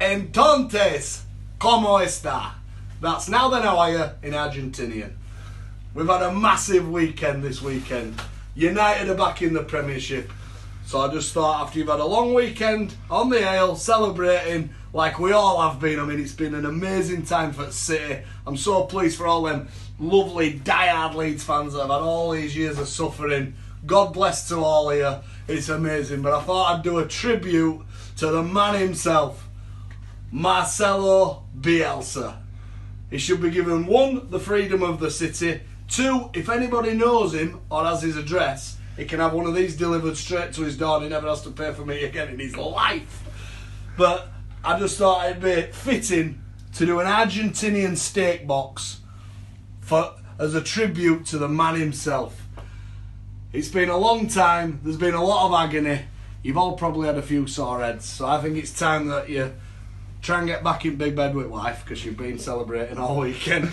Entonces, cómo estás? That's now then how are you in Argentinian. We've had a massive weekend this weekend. United are back in the Premiership. So I just thought after you've had a long weekend on the ale, celebrating like we all have been. I mean, it's been an amazing time for City. I'm so pleased for all them lovely die-hard Leeds fans that have had all these years of suffering. God bless to all of you. It's amazing. But I thought I'd do a tribute to the man himself, Marcelo Bielsa. He should be given 1, the freedom of the city. 2, if anybody knows him or has his address, he can have one of these delivered straight to his door and he never has to pay for me again in his life. But I just thought it'd be fitting to do an Argentinian steak box as a tribute to the man himself. It's been a long time, there's been a lot of agony. You've all probably had a few sore heads, so I think it's time that you try and get back in big bed with wife because you've been celebrating all weekend.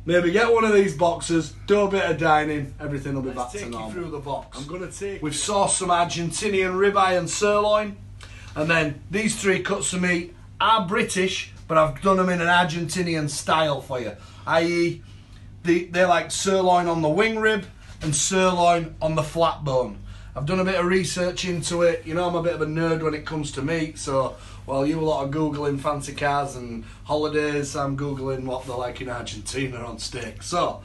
Maybe get one of these boxes, do a bit of dining, everything will be back to normal. Through the box. We've sourced some Argentinian ribeye and sirloin, and then these 3 cuts of meat are British, but I've done them in an Argentinian style for you. I.e., they're like sirloin on the wing rib and sirloin on the flat bone. I've done a bit of research into it. You know I'm a bit of a nerd when it comes to meat, so while you a lot of Googling fancy cars and holidays, I'm Googling what they're like in Argentina on steak. So,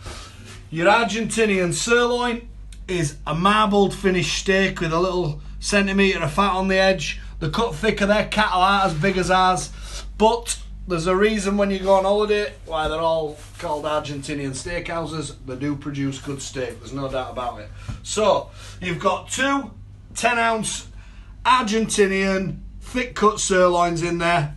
your Argentinian sirloin is a marbled finished steak with a little centimetre of fat on the edge. They're cut thicker, their cattle aren't as big as ours, but there's a reason when you go on holiday why they're all called Argentinian steakhouses. They do produce good steak, there's no doubt about it. So, you've got 2 10-ounce Argentinian thick cut sirloins in there.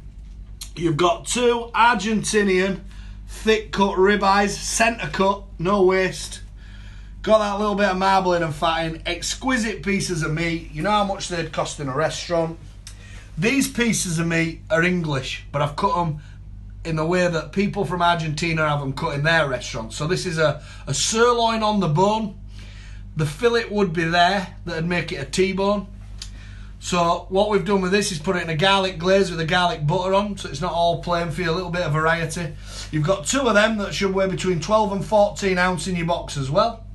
You've got 2 Argentinian thick cut ribeyes, centre cut, no waste. Got that little bit of marbling and fatting, exquisite pieces of meat. You know how much they'd cost in a restaurant. These pieces of meat are English, but I've cut them in the way that people from Argentina have them cut in their restaurants. So this is a sirloin on the bone. The fillet would be there, that'd make it a T-bone. So what we've done with this is put it in a garlic glaze with a garlic butter on, so it's not all plain for you, a little bit of variety. You've got 2 of them that should weigh between 12 and 14 ounce in your box as well.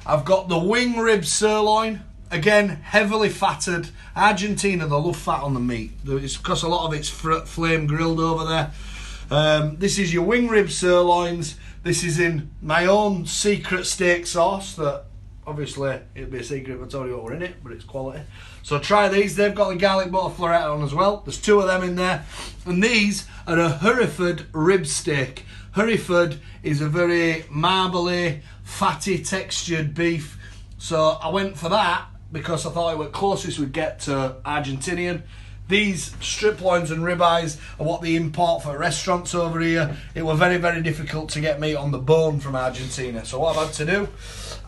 I've got the wing rib sirloin, again heavily fatted. Argentina, they love fat on the meat. It's because a lot of it's flame grilled over there. This is your wing rib sirloins. This is in my own secret steak sauce that obviously it'd be a secret if I told you what were in it, but it's quality. So try these. They've got the garlic butter florette on as well. There's 2 of them in there. And these are a Hereford rib steak. Hereford is a very marbly, fatty, textured beef. So I went for that because I thought it was closest we'd get to Argentinian. These strip loins and ribeyes are what they import for restaurants over here. It was very, very difficult to get meat on the bone from Argentina. So what I've had to do,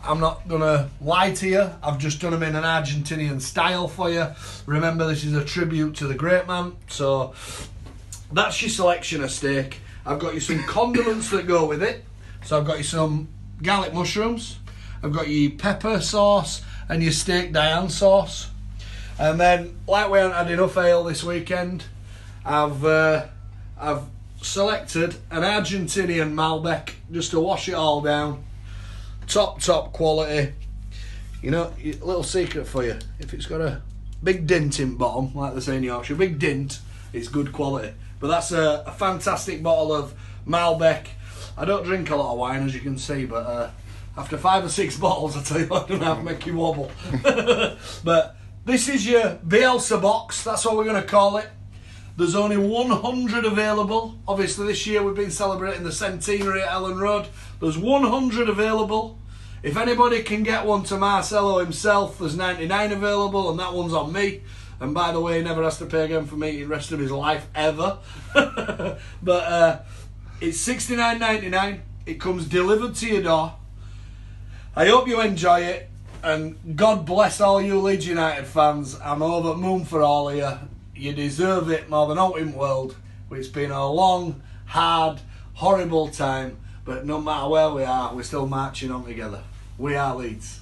I'm not going to lie to you, I've just done them in an Argentinian style for you. Remember, this is a tribute to the great man. So that's your selection of steak. I've got you some condiments that go with it. So I've got you some garlic mushrooms. I've got your pepper sauce and your steak Diane sauce. And then, like we haven't had enough ale this weekend, I've selected an Argentinian Malbec just to wash it all down. Top quality. You know, a little secret for you. If it's got a big dint in bottom, like they say in Yorkshire, big dint, it's good quality. But that's a fantastic bottle of Malbec. I don't drink a lot of wine, as you can see, but after 5 or 6 bottles, I tell you what, I don't have to make you wobble. But this is your Bielsa box, that's what we're going to call it. There's only 100 available. Obviously this year we've been celebrating the centenary at Ellen Road. There's 100 available. If anybody can get one to Marcelo himself, there's 99 available, and that one's on me. And by the way, he never has to pay again for me the rest of his life, ever. But it's $69.99. It comes delivered to your door. I hope you enjoy it. And God bless all you Leeds United fans. I'm over the moon for all of you. You deserve it more than out in the world. It's been a long, hard, horrible time. But no matter where we are, we're still marching on together. We are Leeds.